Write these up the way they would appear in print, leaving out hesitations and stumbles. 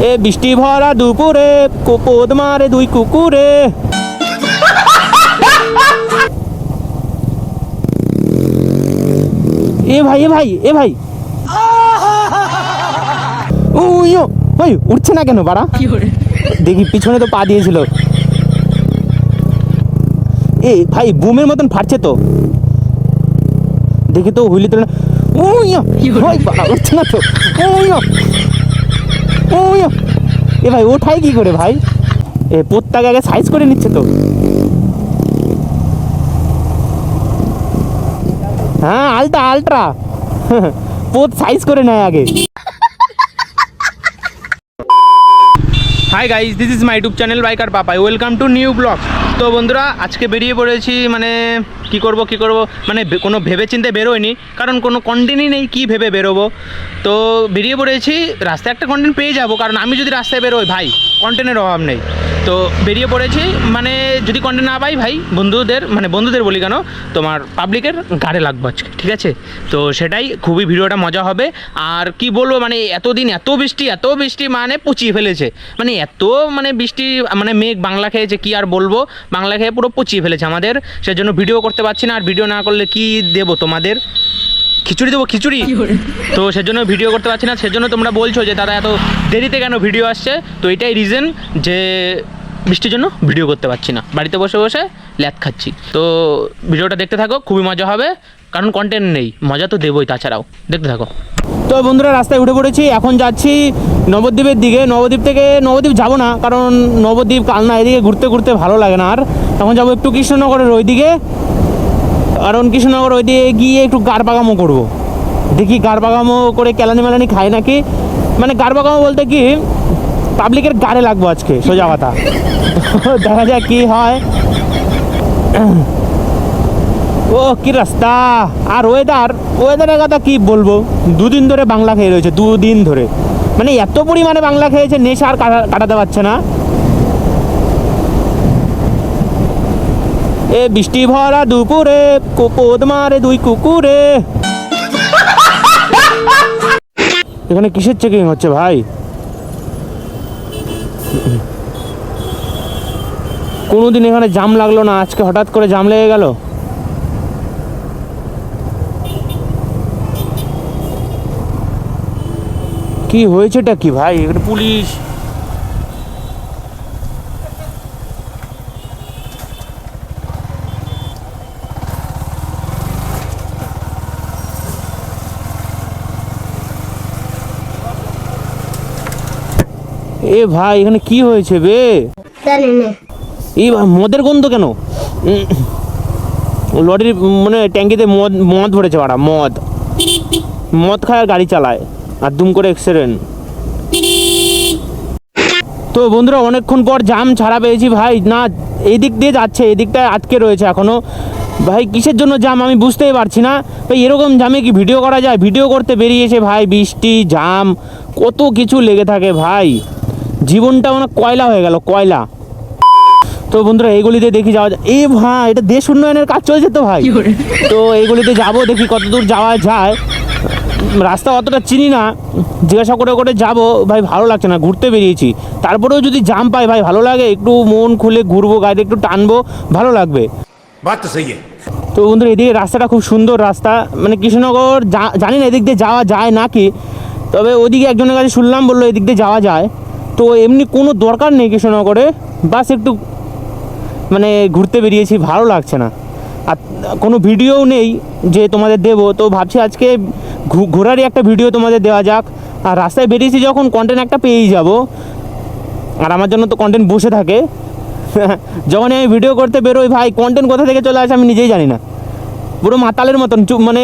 এ বৃষ্টি ভরা দুপুরে কোপদ মারে দুই কুকুরে। এ ভাই এ ভাই এ ভাই উইও ভাই উঠছে না কেন বাড়া? দেখি পিছনে তো পা দিয়েছিল। এ ভাই বুমের মতন ফাটছে তো, দেখি তো হুইলি তো না। উইও ভাই বাড়া উঠছে না তো। উইও উইও এ ভাই ওঠাই কি করে ভাই? এ পোতটাকে আগে সাইজ করে নিচ্ছে তো। হ্যাঁ আলট্রা পোত সাইজ করে নেয় আগে। Hi guys, this is my YouTube channel biker Papai, welcome to new blog. তো বন্ধুরা আজকে বেরিয়ে পড়েছি, মানে কি করব মানে কোনো ভেবে চিন্তে বেরোয়নি, কারণ কোনো কন্টেন্টই নেই, কি ভেবে বেরোবো। তো বেরিয়ে পড়েছি, রাস্তায় একটা কন্টেন্ট পেয়ে যাব, কারণ আমি যদি রাস্তায় বেরোই ভাই কন্টেন্টের অভাব নেই। তো বেরিয়ে পড়েছি, মানে যদি কন্টেন্ট না পাই ভাই বন্ধুদের বলি কেন, তোমার পাবলিকের গাড়ে লাগবো আজকে, ঠিক আছে? তো সেটাই, খুবই ভিডিওটা মজা হবে। আর কি বলবো, মানে এতদিন এত বৃষ্টি মানে পচিয়ে ফেলেছে, মানে এত মানে বৃষ্টি, মানে মেঘ বাংলা খেয়েছে, কি আর বলবো, বাংলা খেয়ে পুরো পচিয়ে ফেলেছে আমাদের। সেজন্য ভিডিও করতে পারছি না, আর ভিডিও না করলে কি দেবো তোমাদের, খিচুড়ি দেবো খিচুড়ি। তো সেজন্য ভিডিও করতে পারছি না, সেজন্য তোমরা বলছো যে দাদা এত দেরিতে কেন ভিডিও আসছে। তো এটাই রিজন যে বৃষ্টির জন্য ভিডিও করতে পারছি না, বাড়িতে বসে বসে ল্যাদ খাচ্ছি। তো ভিডিওটা দেখতে থাকো, খুবই মজা হবে, কারণ কন্টেন্ট নেই, মজা তো দেবোই তাছাড়াও, দেখতে থাকো। তো বন্ধুরা রাস্তায় উঠে পড়েছি, এখন যাচ্ছি নবদ্বীপের দিকে। নবদ্বীপ যাবো না, কারণ নবদ্বীপ কালনা এদিকে ঘুরতে ঘুরতে ভালো লাগে না। আর এখন যাবো একটু কৃষ্ণনগরের ওইদিকে, কারণ কৃষ্ণনগর ওইদিকে গিয়ে একটু গাড়বাগামো করবো। দেখি গাড়বাগামো করে কেলানি মেলানি খাই নাকি, মানে গাড়বাগামো বলতে কি পাবলিকের গাড়ে লাগবো আজকে, সোজা কথা। দেখা যাক কি হয়। ও কি রাস্তা, আর ওয়েদারের কথা কি বলবো, দুদিন ধরে বাংলা খেয়ে রয়েছে, দুদিন ধরে, মানে এত পরিমাণে বাংলা খেয়েছে, নেশা আর কাটাতে পারছে না। এ বৃষ্টি ভরা দুপুরে কোপদ মারে দুই কুকুরে। এখানে কিসের চেকিং হচ্ছে ভাই? কোনোদিন এখানে জাম লাগলো না, আজকে হঠাৎ করে জাম লেগে গেল। কি হয়েছেটা কি ভাই? এখানে পুলিশ। এ ভাই এখানে কি হয়েছে বে? এই মদের গন্ধ কেন? লরির মানে ট্যাঙ্কিতে মদ ভরেছে, বাড়া মদ খায় আর গাড়ি চালায়, আর দুম করে অ্যাক্সিডেন্ট। তো বন্ধুরা অনেকক্ষণ পর জাম ছাড়া পেয়েছি ভাই, না এই দিক দিয়ে যাচ্ছে, এই দিকটায় আটকে রয়েছে এখনো। ভাই কিসের জন্য জাম আমি বুঝতেই পারছি না ভাই। এরকম জামে কি ভিডিও করা যায়? ভিডিও করতে বেরিয়েছে ভাই, বৃষ্টি জাম কত কিছু লেগে থাকে ভাই, জীবনটা মানে কয়লা হয়ে গেল, কয়লা। তো বন্ধুরা এইগুলিতে দেখি যাওয়া যায়। এই ভাই এটা দেশ উন্নয়নের কাজ চলছে তো ভাই, তো এইগুলিতে যাবো, দেখি কত দূর যাওয়া যায়। রাস্তা অতটা চিনি না, জিজ্ঞাসা করে করে যাবো ভাই, ভালো লাগছে না, ঘুরতে বেরিয়েছি। তারপরেও যদি জাম পাই ভাই ভালো লাগে, একটু মন খুলে ঘুরবো, গাড়িতে একটু টানবো, ভালো লাগবে। তো বন্ধুরা এদিকে রাস্তাটা খুব সুন্দর রাস্তা, মানে কৃষ্ণনগর জানি না এদিক দিয়ে যাওয়া যায় নাকি, তবে ওদিকে একজনের কাছে শুনলাম, বললো এদিক দিয়ে যাওয়া যায়। তো এমনি কোনো দরকার নেই কৃষ্ণনগরে, বাস একটু মানে ঘুরতে বেরিয়েছি, ভালো লাগছে না, আর কোনো ভিডিওও নেই যে তোমাদের দেবো। তো ভাবছি আজকে ঘোরারই একটা ভিডিও তোমাদের দেওয়া যাক। আর রাস্তায় বেরিয়েছি যখন, কন্টেন্ট একটা পেয়েই যাব, আর আমার জন্য তো কন্টেন্ট বসে থাকে। যখনই আমি ভিডিও করতে বেরোই ভাই, কন্টেন্ট কোথা থেকে চলে আসে আমি নিজেই জানি না, পুরো মাতালের মতন, মানে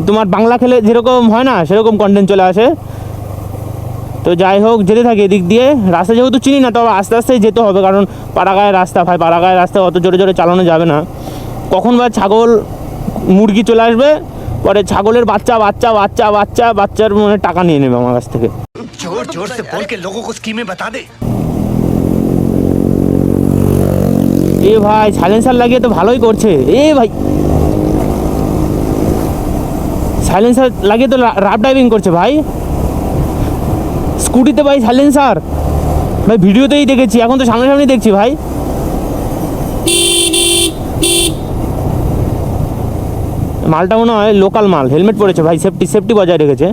তোমার বাংলা খেলে যেরকম হয় না সেরকম কন্টেন্ট চলে আসে। তো যাই হোক যেতে থাকি এদিক দিয়ে, রাস্তা যেহেতু চিনি না, তবে আস্তে আস্তেই যেতে হবে, কারণ পাড়াগাঁয়ের রাস্তা ভাই, পাড়াগাঁয়ের রাস্তায় অত জোরে জোরে চালানো যাবে না। কখন বা ছাগল মুরগি চলে আসবে, পরে ছাগলের বাচ্চার মানে টাকা নিয়ে নেবে আমার কাছ থেকে। এ ভাই সাইলেন্সার লাগিয়ে তো ভালোই করছে, এ ভাই সাইলেন্সার লাগিয়ে তো রাফ ড্রাইভিং করছে ভাই। স্কুটিতে ভাই সাইলেন্সার, ভাই ভিডিওতেই দেখেছি, এখন তো সামনাসামনি দেখছি ভাই। মালটা মনে হয় লোকাল মাল, হেলমেট পরেছে ভাই, সেফটি সেফটি বজায় রেখেছে।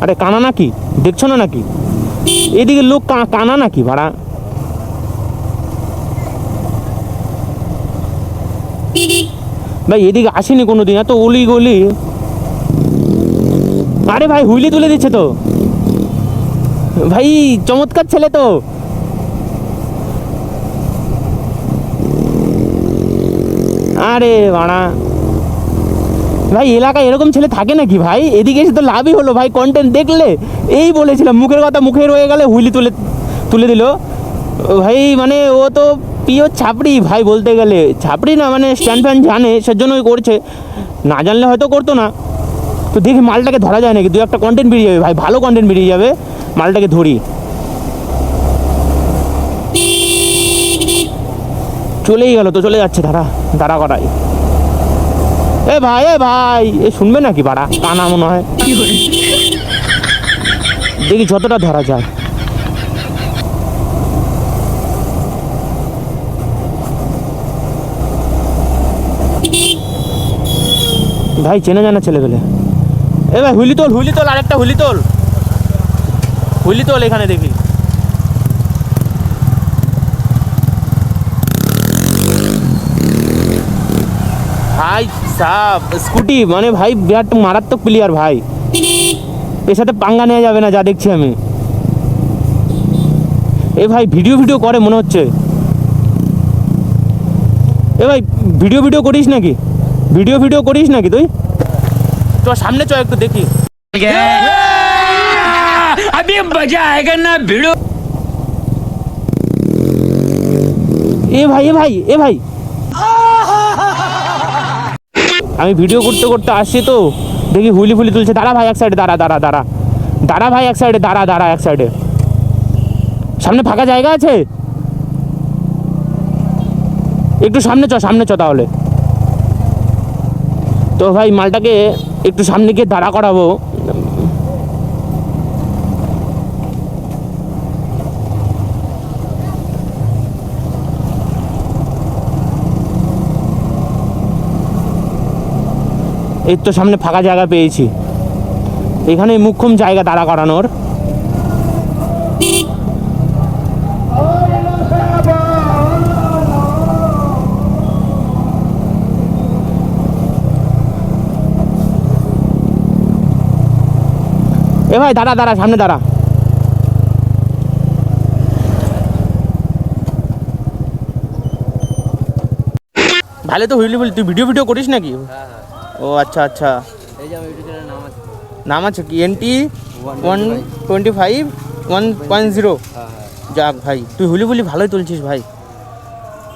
আরে কানা নাকি, দেখছো না নাকি এদিকে লোক কানা নাকি ভাড়া? ভাই এদিকে আসেনি কোনোদিন, এত অলি গলি। আরে ভাই হুইলি তুলে দিচ্ছে তো ভাই, চমৎকার ছেলে তো। আরে বাড়া ভাই, এলাকায় এরকম ছেলে থাকে নাকি ভাই? এদিকে এসে তো লাভই হলো ভাই, কন্টেন্ট দেখলে। এই বলেছিলাম মুখের কথা মুখে রয়ে গেলে হুইলি তুলে তুলে দিল ভাই। মানে ও তো প্রিয় ছাপড়ি ভাই, বলতে গেলে ছাপড়ি না, মানে স্ট্যান্ড ফ্যান জানে, সেজন্যই করছে, না জানলে হয়তো করতো না। তো দেখি মালটাকে ধরা যায় নাকি, দু একটা কন্টেন্ট বেরিয়ে যাবে ভাই, ভালো কন্টেন্ট বেরিয়ে যাবে, মালটাকে ধরি। চলেই গেল তো, চলে যাচ্ছে, দাঁড়া দাঁড়া করাই। এ ভাই এ শুনবে নাকি বাড়া, কানা মনে হয়। দেখি যতটা ধরা যায়। ভাই চেনা জানা ছেলে পেলে। এ ভাই হুইলি তোল, আরেকটা হুইলি তোল এখানে দেখি। ভাই সাব স্কুটি মানে ভাই বিরাট মারাত্মক প্লেয়ার ভাই, এর সাথে পাঙ্গা নেওয়া যাবে না যা দেখছি আমি। এ ভাই ভিডিও করে মনে হচ্ছে। এ ভাই ভিডিও করিস নাকি, ভিডিও করিস নাকি তুই? চ সামনে চ একটু দেখি। अभी मजा आएगा ना भिड़ो। এ ভাই আমি ভিডিও করতে করতে আসছি তো, দেখি হুইলি তুলছে। দাঁড়া ভাই এক সাইডে, দাঁড়া ভাই এক সাইডে, দাঁড়া এক সাইডে। সামনে ফাঁকা জায়গা আছে, একটু সামনে চ তাহলে। তো ভাই মালটাকে একটু সামনে গিয়ে দাঁড়া করাবো। এই তো সামনে ফাঁকা জায়গা পেয়েছি, এখানে মুখ্যম জায়গা দাঁড়া করানোর। এ ভাই দাঁড়া সামনে দাঁড়া। ভালো তো হুইলি তুই ভিডিও করিস নাকি? ও আচ্ছা। এই যে আমার ইউটিউব চ্যানেলের নাম আছে কি? NT 125 1.0। যাক ভাই, তুই হুইলি ভালোই তুলছিস ভাই।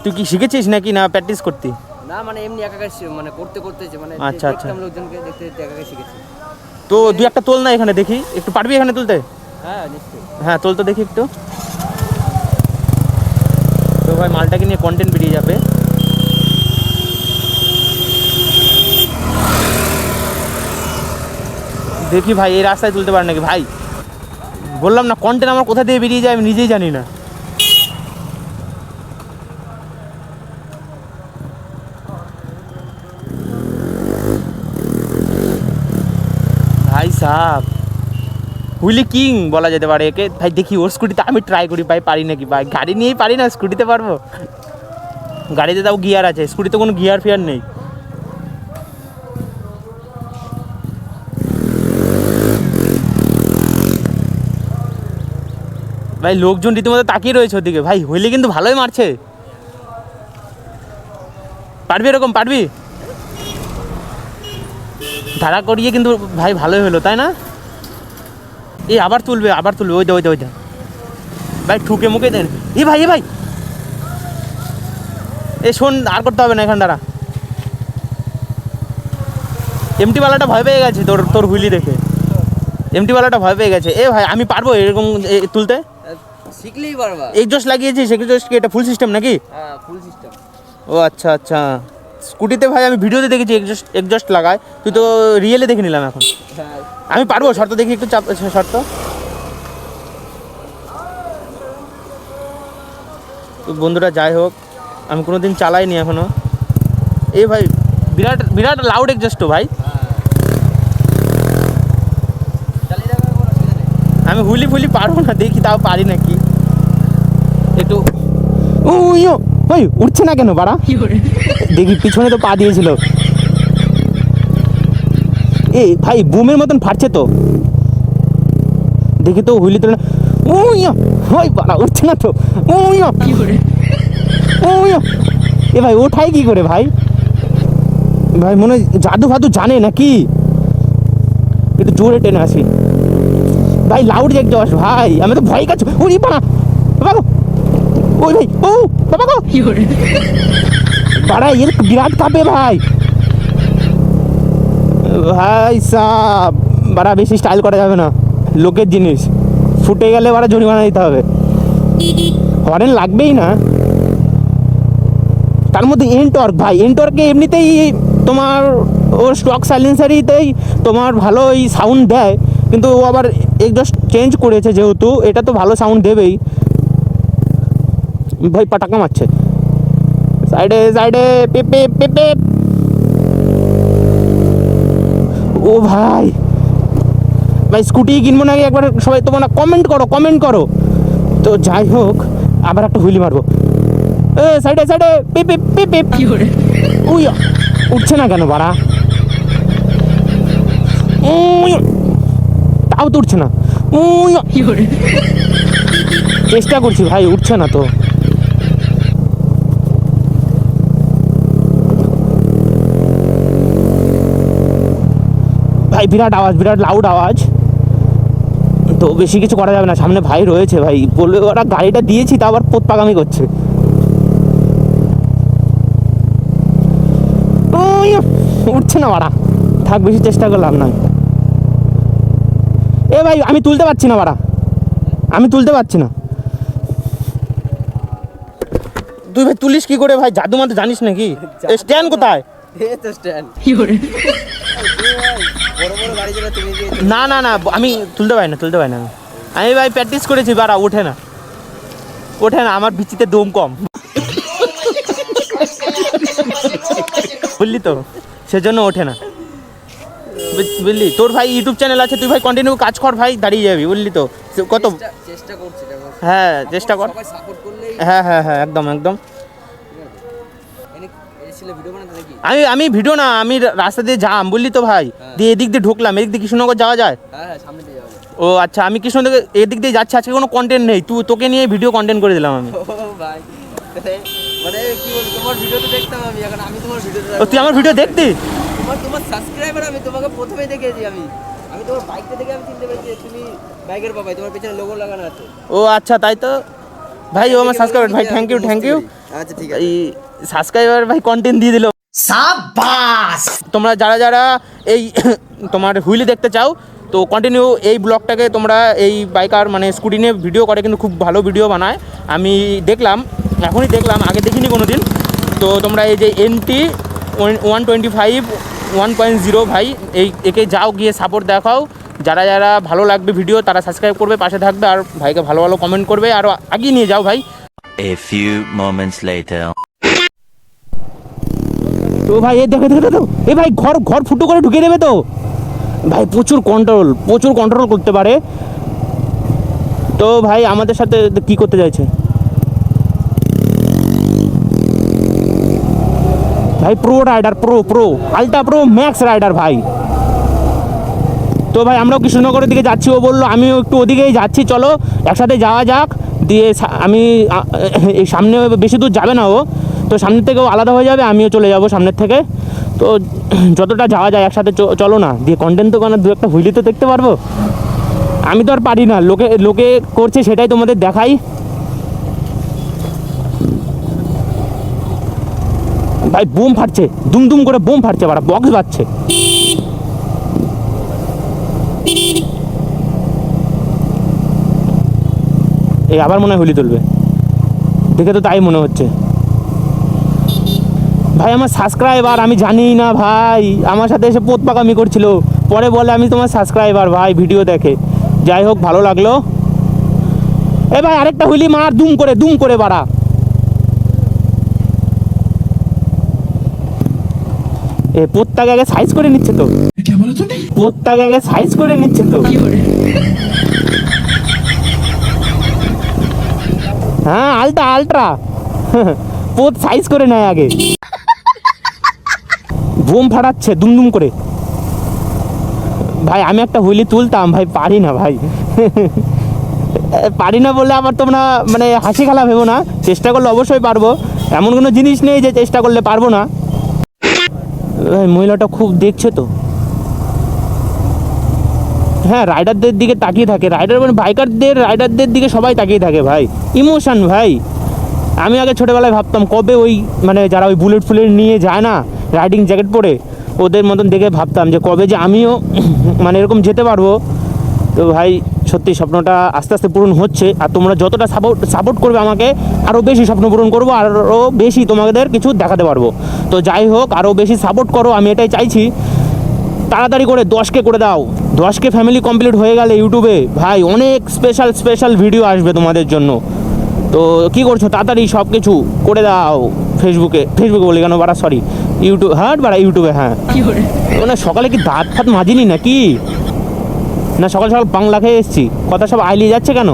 তুই কি শিখেছিস নাকি না প্র্যাকটিস করতি? না মানে এমনি একা মানে করতে মানে আচ্ছা দেখতাম লোকজনকে, দেখতে একা শিখেছি। তো দুই একটা তোল না এখানে দেখি, একটু পারবি এখানে তুলতে? হ্যাঁ নিশ্চয়ই। হ্যাঁ তোল তো দেখি একটু। তো ভাই মালটাকে নিয়ে কন্টেন্ট বেরিয়ে যাবে। দেখি ভাই এই রাস্তায় তুলতে পারে নাকি ভাই, বললাম না কন্টেন্ট আমার কোথা দিয়ে বেরিয়ে যায় আমি নিজেই জানি না। ভাই সাব হুইলি কিং বলা যেতে পারে একে ভাই। দেখি ওর স্কুটিতে আমি ট্রাই করি ভাই, পারি নাকি ভাই। গাড়ি নিয়েই পারি না, স্কুটিতে পারবো? গাড়িতে তাও গিয়ার আছে, স্কুটিতে কোনো গিয়ার ফিয়ার নেই। ভাই লোকজন রীতিমতো তাকিয়ে রয়েছে ওদিকে ভাই, হুইলি কিন্তু ভালোই মারছে। পারবি ধারা করিয়ে কিন্তু ভাই ভালোই হলো তাই না? এই আবার তুলবে ওই দে ভাই, ঠুকে মুখে দেন। এ ভাই এ শোন, আর করতে হবে না, এখান দাঁড়া। এমটিওয়ালাটা ভয় পেয়ে গেছে তোর হুইলি দেখে, এমটিওয়ালাটা ভয় পেয়ে গেছে। এ ভাই আমি পারবো এরকম তুলতে? শিখলেই পারবা। এক্সজস্ট লাগিয়েছিস? এক্সজস্ট কি এটা ফুল সিস্টেম নাকি? হ্যাঁ, ফুল সিস্টেম। ও আচ্ছা আচ্ছা। স্কুটিতে ভাই আমি ভিডিওতে দেখেছি এক্সজস্ট এক্সজস্ট লাগায়, তুই তো রিয়েলে দেখে নিলাম এখন। হ্যাঁ, আমি পারবো? শর্ত দেখি একটু, চাপ শর্ত। তো বন্ধুরা যাই হোক, আমি কোনো দিন চালাইনি এখনো। এই ভাই বিরাট বিরাট লাউড এক্সজস্ট তো ভাই। চালিয়ে যাবে, কোনো অসুবিধা নেই। আমি হুলি ফুলি পারবো না, দেখি তাও পারি নাকি একটু। ও ইয়ো ভাই, উঠছে না কেন বাড়া? দেখি পিছনে তো পা দিয়েছিল। এই ভাই বুমের মতন ফাটছে তো, দেখি তো হুইলি তো। ও ইয়ো ভাই বাড়া, উঠছে না তো। ও ইয়ো ও ইয়ো। এ ভাই ওঠাই কি করে ভাই? ভাই মনে হয় জাদু ফাদু জানে নাকি? একটু জোরে টেনে আসি ভাই, লাউড এক্সজস্ট ভাই, আমি তো ভয় কাজ। ওই বাড়া বাবা গো, ওই ভাই, ও বাবা গো, বাড়া এর বিরাট কাঁপে ভাই। ভাই সাব বাড়া, বেশি স্টাইল করা যাবে না, লোকের জিনিস ফুটে গেলে বাড়া জরিমানা দিতে হবে। হরেন লাগবেই না, তার মধ্যে এনটর্ক ভাই, এনটর্কে এমনিতেই তোমার ওর স্টক সাইলেন্সারিতেই তোমার ভালো এই সাউন্ড দেয়, কিন্তু ও আবার এক্সজস্ট চেঞ্জ করেছে যেহেতু, এটা তো ভালো সাউন্ড দেবেই। ভাই পাটাকা মারছে, সাইডে সাইডে, পেপে পেপে। ও ভাই ভাই স্কুটি কিনবো নাকি একবার সবাই তোমরা কমেন্ট করো, কমেন্ট করো। তো যাই হোক, আবার একটা হুইলি মারবো। এ সাইডে সাইডে, পেপে পেপে। উই উঠছে না কেন বাড়া? তাও তো উঠছে না। চেষ্টা করছি ভাই, উঠছে না তো। ভাই বিরাট আওয়াজ, বিরাট লাউড আওয়াজ, তো বেশি কিছু করা যাবে না, সামনে ভাই রয়েছে ভাই, বলবে ওরা গাড়িটা দিয়েছি তা আবার পোত পাকামি করছে। উঠছে না বাড়া, থাক বেশি চেষ্টা করলাম না। এ ভাই আমি তুলতে পারছি না বাড়া, আমি তুলতে পারছি না। তুই ভাই তুলিস কি করে ভাই? জাদু মাদু জানিস নাকি? স্ট্যান্ড কোথায়? এই তো স্ট্যান্ড। বড় বড় গাড়ি যেটা তুমি যে না না না, আমি তুলতে পারি না, তুলতে পারি না। আমি ভাই প্র্যাকটিস করেছি বাড়া, ওঠে না, ওঠে না, আমার বিচিতে দম কম, বুঝলি তো, সেজন্য ওঠে না, বুঝলি? তোর ভাই ইউটিউব চ্যানেল আছে, তুই ভাই কন্টিনিউ কাজ কর ভাই, দাঁড়িয়ে যাবি, বুঝলি তো? কত চেষ্টা করছি, দেখো। হ্যাঁ চেষ্টা কর, সবাই সাপোর্ট করলেই হ্যাঁ হ্যাঁ হ্যাঁ, একদম একদম। এই ছেলে ভিডিও বানাতে নাকি? আমি ভিডিও না, আমি রাস্তা দিয়ে যাম, বুঝলি তো ভাই, দিয়ে এদিক দিয়ে ঢুকলাম, এদিক দিয়ে কৃষ্ণনগর যাওয়া যায়। হ্যাঁ হ্যাঁ, সামনে দিয়ে যাবে। ও আচ্ছা, আমি কৃষ্ণনগর এদিক দিয়ে যাচ্ছি, আজকে কোনো কন্টেন্ট নেই, তোকে নিয়ে ভিডিও কন্টেন্ট করে দিলাম আমি। ও ভাই, মানে কি বল, তোমার ভিডিও তো দেখতাম আমি, এখন আমি তোমার ভিডিও, ও তুই আমার ভিডিও দেখতি? তোমার সাবস্ক্রাইবার আমি, তোমাকে প্রথমেই দেখেছি আমি তোমার বাইকটা দেখে আমি চিনতে পেরেছি যে তুমি বাইকের বাবাই, তোমার পেছনে লোগো লাগানো আছে। ও আচ্ছা, তাই তো ভাই, ও আমার সাবস্ক্রাইবার ভাই, থ্যাংক ইউ থ্যাংক ইউ। আচ্ছা ঠিক আছে, এই সাবস্ক্রাইবার ভাই কন্টেন্ট দিয়ে দিল, সাবাস। তোমরা যারা যারা এই তোমার হুইলি দেখতে চাও, তো কন্টিনিউ এই ব্লগটাকে তোমরা, এই বাইকার মানে স্কুটি নিয়ে ভিডিও করে, কিন্তু খুব ভালো ভিডিও বানায়, আমি দেখলাম, এখনই দেখলাম, আগে দেখিনি কোনো দিন। তো তোমরা এই যে NT 125 1.0 ভাই, একে যাও, গিয়ে সাপোর্ট দেখাও। যারা যারা ভালো লাগবে ভিডিও, তারা সাবস্ক্রাইব করবে, পাশে থাকবে, আর ভাইকে ভালো ভালো কমেন্ট করবে, আরও এগিয়ে নিয়ে যাও ভাই। A few moments later. তো ভাই এ দেখো দেখো দেখো, এ ভাই ঘর ঘর ফুটো করে ঢুকে দেবে তো ভাই, প্রচুর কন্ট্রোল করতে পারে। তো ভাই আমাদের সাথে কি করতে চাইছে ভাই? Pro rider, pro ultra pro max rider ভাই। তো ভাই আমরাও কৃষ্ণনগরের দিকে যাচ্ছি, ও বললো আমিও একটু ওদিকেই যাচ্ছি, চলো একসাথে যাওয়া যাক। দিয়ে আমি এই সামনে বেশি দূর যাবে না ও, তো সামনের থেকেও আলাদা হয়ে যাবে, আমিও চলে যাব সামনের থেকে। তো যতটা যাওয়া যায় একসাথে চলো না, দিয়ে কন্টেন্ট তো কোনো দু একটা হুইলি তো দেখতে পারবো। আমি তো আর পারি না, লোকে করছে সেটাই তোমাদের দেখাই। ভাই বোম ফাটছে, দুম করে বোম ফাটছে, বাড়া বক্স বাজছে। এই আবার মনে হয় হুইলি তুলবে, দেখে তো তাই মনে হচ্ছে। ভাই আমার সাবস্ক্রাইবার, আমি জানি না ভাই, আমার সাথে এসে পোত পাকামি করছিল, পরে বলে আমি তোমার সাবস্ক্রাইবার ভাই, ভিডিও দেখে। যাই হোক, ভালো লাগলো। এ ভাই আরেকটা হুইলি মার, দুম করে বাড়া। এ পোতটাকে আগে সাইজ করে নিচ্ছে তো, পোতটাকে আগে সাইজ করে নিচ্ছে তো। হ্যাঁ আলট্রা পোত সাইজ করে নেয় আগে, বোম ফাটাচ্ছে দুম করে। ভাই আমি একটা হুইলি তুলতাম ভাই, পারি না ভাই পারি না বললে আবার তোমরা মানে হাসি খেলা ভেবো না, চেষ্টা করলে অবশ্যই পারবো, এমন কোনো জিনিস নেই যে চেষ্টা করলে পারবো না। ভাই মহিলাটা খুব দেখছে তো, হ্যাঁ রাইডারদের দিকে তাকিয়ে থাকে, রাইডার মানে বাইকারদের, রাইডারদের দিকে সবাই তাকিয়ে থাকে ভাই, ইমোশন ভাই। আমি আগে ছোটোবেলায় ভাবতাম কবে ওই মানে যারা ওই বুলেট ফুলেট নিয়ে যায় না রাইডিং জ্যাকেট পরে, ওদের মতন দেখে ভাবতাম যে কবে যে আমিও মানে এরকম যেতে পারবো। তো ভাই সত্যি স্বপ্নটা আস্তে আস্তে পূরণ হচ্ছে, আর তোমরা যতটা সাপোর্ট করবে আমাকে, আরও বেশি স্বপ্ন পূরণ করবো, আরও বেশি তোমাদের কিছু দেখাতে পারবো। তো যাই হোক, আরও বেশি সাপোর্ট করো, আমি এটাই চাইছি। তাড়াতাড়ি করে 10K করে দাও, 10K ফ্যামিলি কমপ্লিট হয়ে গেলে ইউটিউবে ভাই অনেক স্পেশাল ভিডিও আসবে তোমাদের জন্য। তো কী করছো, তাড়াতাড়ি সব কিছু করে দাও। ফেসবুকে বলি কেন বাড়া, সরি ইউটিউবে। হ্যাঁ মানে সকালে কি দাঁত ফাত মাজিনি নাকি, না সকাল বাংলা খেয়ে এসেছি, কথা সব আইলিয়ে যাচ্ছে কেন?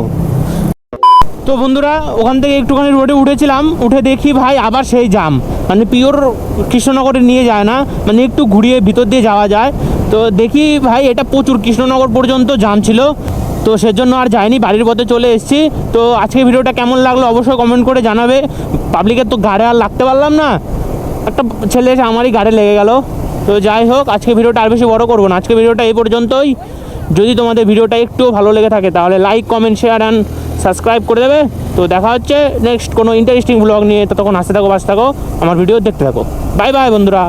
তো বন্ধুরা ওখান থেকে একটুখানি রোডে উঠেছিলাম, উঠে দেখি ভাই আবার সেই জাম, মানে পিওর কৃষ্ণনগরে নিয়ে যায় না, মানে একটু ঘুরিয়ে ভিতর দিয়ে যাওয়া যায়। তো দেখি ভাই এটা প্রচুর কৃষ্ণনগর পর্যন্ত জাম ছিল, তো সেজন্য আর যাইনি, বাড়ির পথে চলে এসেছি। তো আজকে ভিডিওটা কেমন লাগলো অবশ্যই কমেন্ট করে জানাবে। পাবলিকের তো গাড়ে আর লাগতে পারলাম না, একটা ছেলে এসে আমারই গাড়ি লেগে গেল। তো যাই হোক, আজকে ভিডিওটা আর বেশি বড় করবো না, আজকে ভিডিওটা এই পর্যন্তই। যদি তোমাদের ভিডিওটা একটু ভালো লেগে থাকে তাহলে like comment share and subscribe করে দেবে। তো দেখা হচ্ছে নেক্সট কোনো ইন্টারেস্টিং ব্লগ নিয়ে, ততক্ষণ হাসতে থাকো, বাঁচতে থাকো, আমার ভিডিও দেখতে থাকো। বাই বাই বন্ধুরা।